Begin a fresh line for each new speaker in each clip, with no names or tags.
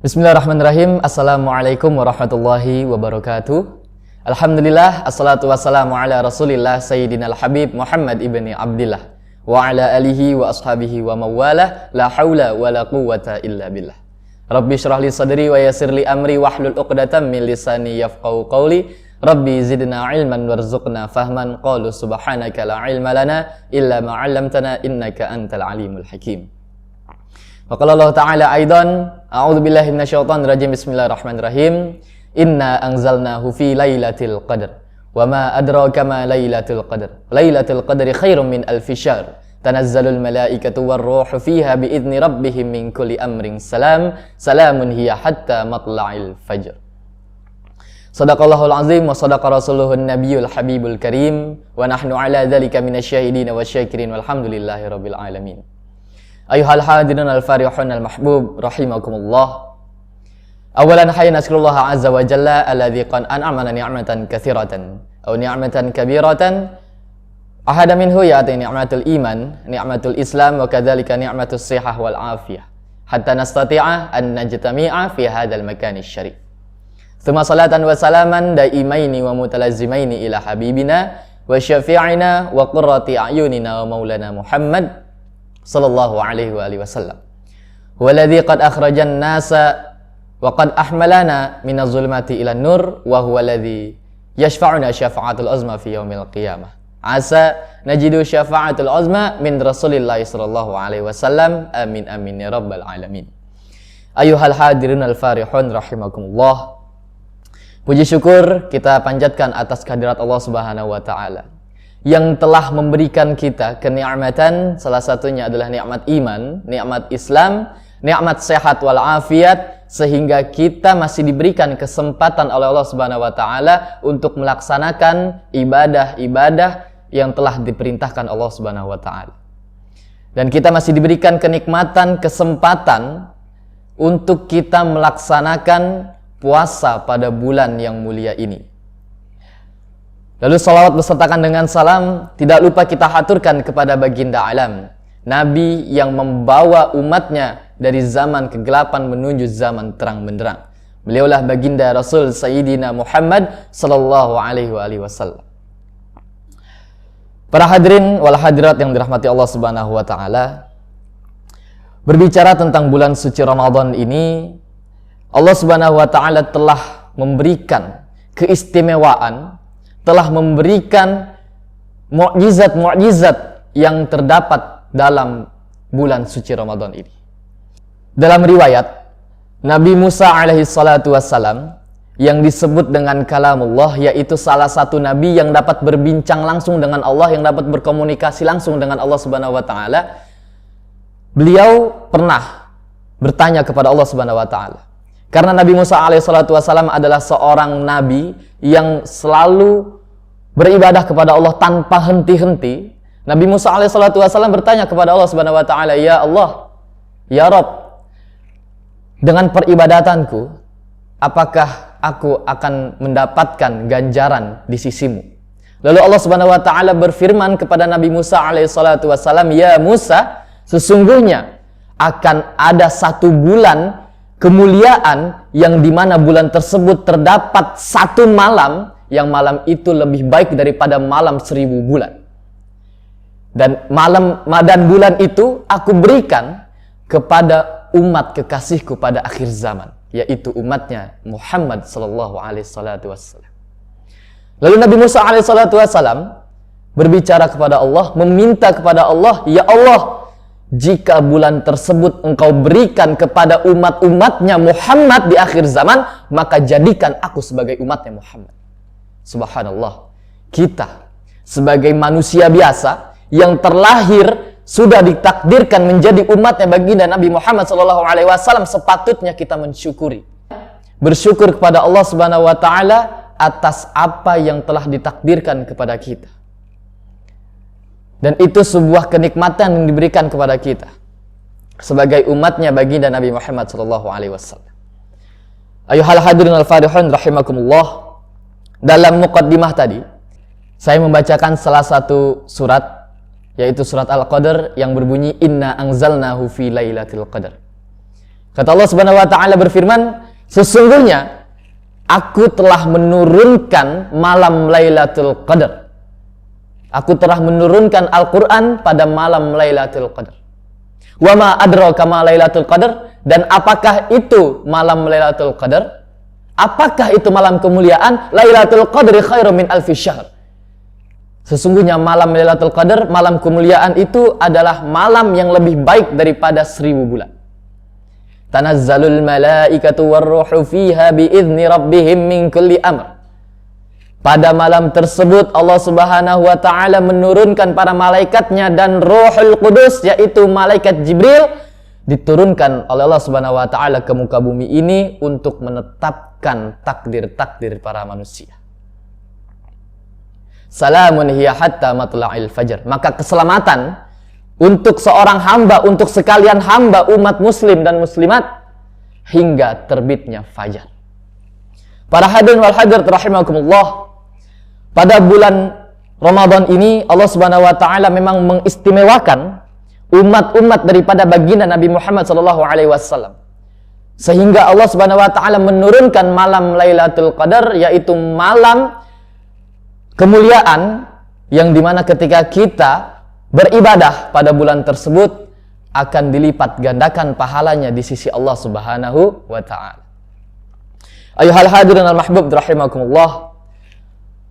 Bismillahirrahmanirrahim. Assalamualaikum warahmatullahi wabarakatuh. Alhamdulillah, assalatu wassalamu ala rasulillah Sayyidina al-Habib Muhammad ibni Abdillah wa ala alihi wa ashabihi wa mawalah. La hawla wa la quwwata illa billah. Rabbi syrah li sadri wa yassir li amri wahlul uqdatam min lisani yafqahu qawli. Rabbi zidna ilman warzuqna fahman. Qalu subhanaka la ilma lana illa ma 'allamtana innaka antal alimul hakim. Wa qala Allah Ta'ala aidan, a'udzu billahi minasyaitonir rajim. Bismillahirrahmanirrahim. Inna anzalnahu fi lailatul qadr. Wa ma adraka ma lailatul qadr. Lailatul qadri khairum min alfi syahr. Tanazzalul malaikatu war ruhu fiha bi idzni rabbihim min kulli amrin salam. Salamun hiya hatta matla'il fajr. Shadaqallahul azim wa sadaqa rasuluhun nabiyul habibul karim wa nahnu ala dzalika minasyahidin wasyakirin walhamdulillahi rabbil alamin. Ayuhal hadirin al-farihun al-mahbub rahimakumullah. Awalan hayya nasrullah azza wa jalla alladzi qad an'amana ni'matan katsiratan aw ni'matan kabiratan. Ahada minhu ya'ti ni'matul iman, ni'matul islam wa kadzalika ni'matus sihah wal afiyah hatta nastati'a an najtami'a fi hadzal makan asy-syarif. Tsumma salatan wa salaman daimaini wa mutalazzimaini ila habibina wa syafi'ina wa qurrati a'yunina wa maulana Muhammad sallallahu alaihi wa alihi wasallam. Walladzi qad akhrajan nasa wa qad ahmalana minaz zulumati ila nur wa huwa alladzi yashfa'una syafa'atul uzma fi yaumil qiyamah. Asa najidu syafa'atul uzma min Rasulillah sallallahu alaihi wasallam. Amin amin ya rabbal alamin. Ayuhal hadirin al farihun rahimakumullah. Puji syukur kita panjatkan atas kehadirat Allah Subhanahu wa taala yang telah memberikan kita kenikmatan, salah satunya adalah nikmat iman, nikmat Islam, nikmat sehat wal afiat, sehingga kita masih diberikan kesempatan oleh Allah Subhanahu wa taala untuk melaksanakan ibadah-ibadah yang telah diperintahkan Allah Subhanahu wa taala. Dan kita masih diberikan kenikmatan, kesempatan untuk kita melaksanakan puasa pada bulan yang mulia ini. Lalu salawat besertakan dengan salam tidak lupa kita haturkan kepada baginda alam, Nabi yang membawa umatnya dari zaman kegelapan menuju zaman terang benderang. Beliaulah baginda Rasul Sayyidina Muhammad sallallahu alaihi wasallam. Para hadirin wal hadirat yang dirahmati Allah Subhanahu wa taala, berbicara tentang bulan suci Ramadan ini, Allah Subhanahu wa taala telah memberikan keistimewaan, telah memberikan mukjizat-mukjizat yang terdapat dalam bulan suci Ramadan ini. Dalam riwayat, Nabi Musa alaihi salatu wassalam yang disebut dengan kalamullah, yaitu salah satu nabi yang dapat berbincang langsung dengan Allah, yang dapat berkomunikasi langsung dengan Allah Subhanahu wa taala. Beliau pernah bertanya kepada Allah Subhanahu wa taala. Karena Nabi Musa alaihi salatu wassalam adalah seorang nabi yang selalu beribadah kepada Allah tanpa henti-henti. Nabi Musa alaihi salatu wassalam bertanya kepada Allah Subhanahu wa taala, "Ya Allah, ya Rabb, dengan peribadatanku, apakah aku akan mendapatkan ganjaran di sisimu?" Lalu Allah Subhanahu wa taala berfirman kepada Nabi Musa alaihi salatu wassalam, "Ya Musa, sesungguhnya akan ada satu bulan kemuliaan yang dimana bulan tersebut terdapat satu malam, yang malam itu lebih baik daripada malam 1000 bulan. Dan bulan itu aku berikan kepada umat kekasihku pada akhir zaman, yaitu umatnya Muhammad sallallahu alaihi wasallam." Lalu Nabi Musa alaihi salatu wasallam berbicara kepada Allah, meminta kepada Allah, "Ya Allah, jika bulan tersebut engkau berikan kepada umat-umatnya Muhammad di akhir zaman, maka jadikan aku sebagai umatnya Muhammad." Subhanallah, kita sebagai manusia biasa yang terlahir sudah ditakdirkan menjadi umatnya baginda Nabi Muhammad SAW, sepatutnya kita mensyukuri, bersyukur kepada Allah Subhanahu wa taala atas apa yang telah ditakdirkan kepada kita. Dan itu sebuah kenikmatan yang diberikan kepada kita sebagai umatnya baginda Nabi Muhammad SAW. Ayuhal hadirin al-farihun rahimakumullah. Dalam muqaddimah tadi, saya membacakan salah satu surat, yaitu surat Al-Qadr yang berbunyi, "Inna anzalnahu fi lailatul qadr." Kata Allah Subhanahu wa taala berfirman, sesungguhnya aku telah menurunkan malam Lailatul Qadar. Aku telah menurunkan Al-Qur'an pada malam Lailatul Qadar. Wa ma adraka ma Lailatul Qadar, dan apakah itu malam Lailatul Qadar? Apakah itu malam kemuliaan? Lailatul Qadri khairum min alfi syahr. Sesungguhnya malam Lailatul Qadar, malam kemuliaan itu adalah malam yang lebih baik daripada 1000 bulan. Tanazzalul malaikatu warruhu fiha biizni rabbihim min kulli amr. Pada malam tersebut Allah Subhanahu wa taala menurunkan para malaikatnya dan Ruhul Qudus, yaitu malaikat Jibril, diturunkan oleh Allah Subhanahu wa taala ke muka bumi ini untuk menetapkan takdir-takdir para manusia. Salamun hiya hatta matla'il fajr. Maka keselamatan untuk seorang hamba, untuk sekalian hamba umat muslim dan muslimat hingga terbitnya fajar. Para hadirin wal hadirat rahimakumullah, pada bulan Ramadan ini Allah Subhanahu wa taala memang mengistimewakan umat-umat daripada baginda Nabi Muhammad sallallahu alaihi wasallam. Sehingga Allah Subhanahu wa taala menurunkan malam Lailatul Qadar, yaitu malam kemuliaan yang dimana ketika kita beribadah pada bulan tersebut akan dilipat gandakan pahalanya di sisi Allah Subhanahu wa taala. Ayuhal hadirin al-mahbub rahimakumullah,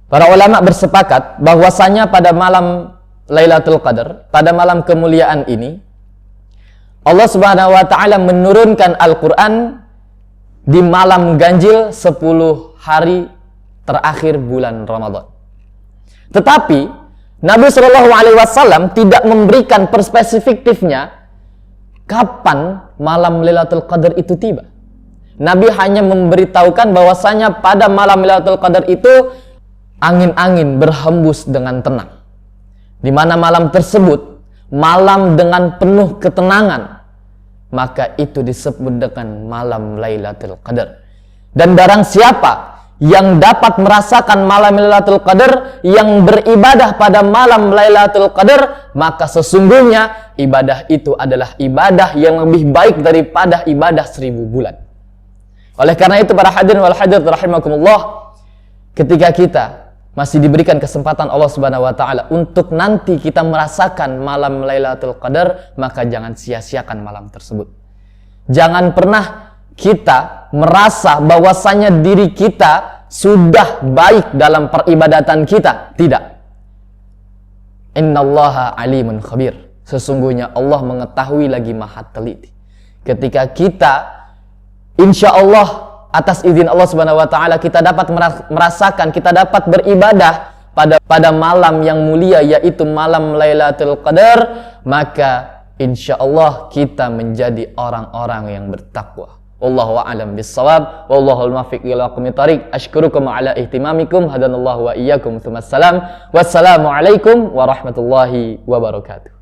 para ulama bersepakat bahwasanya pada malam Lailatul Qadar, pada malam kemuliaan ini, Allah Subhanahu wa taala menurunkan Al-Qur'an di malam ganjil 10 hari terakhir bulan Ramadan. Tetapi Nabi Shallallahu alaihi wasallam tidak memberikan perspektifnya kapan malam Lailatul Qadar itu tiba. Nabi hanya memberitahukan bahwasanya pada malam Lailatul Qadar itu angin-angin berhembus dengan tenang. Di mana malam tersebut malam dengan penuh ketenangan, maka itu disebut dengan malam Lailatul Qadar. Dan barang siapa yang dapat merasakan malam Lailatul Qadar, yang beribadah pada malam Lailatul Qadar, maka sesungguhnya ibadah itu adalah ibadah yang lebih baik daripada ibadah 1000 bulan. Oleh karena itu para hadirin wal hadirat rahimakumullah, ketika kita masih diberikan kesempatan Allah Subhanahu wa taala untuk nanti kita merasakan malam Lailatul Qadar, maka jangan sia-siakan malam tersebut. Jangan pernah kita merasa bahwasanya diri kita sudah baik dalam peribadatan kita. Tidak. Innallaha alimun khabir. Sesungguhnya Allah mengetahui lagi maha teliti. Ketika kita insya Allah atas izin Allah Subhanahu wa taala kita dapat merasakan, kita dapat beribadah pada malam yang mulia, yaitu malam Lailatul Qadar, maka insya Allah kita menjadi orang-orang yang bertakwa. Wallahu a'lam bis-shawab, wallahu al-muwaffiq ila aqwamit thariq. Asykurukum ala ihtimamikum, hadanallahu wa iyyakum. Wassalamu alaikum warahmatullahi wabarakatuh.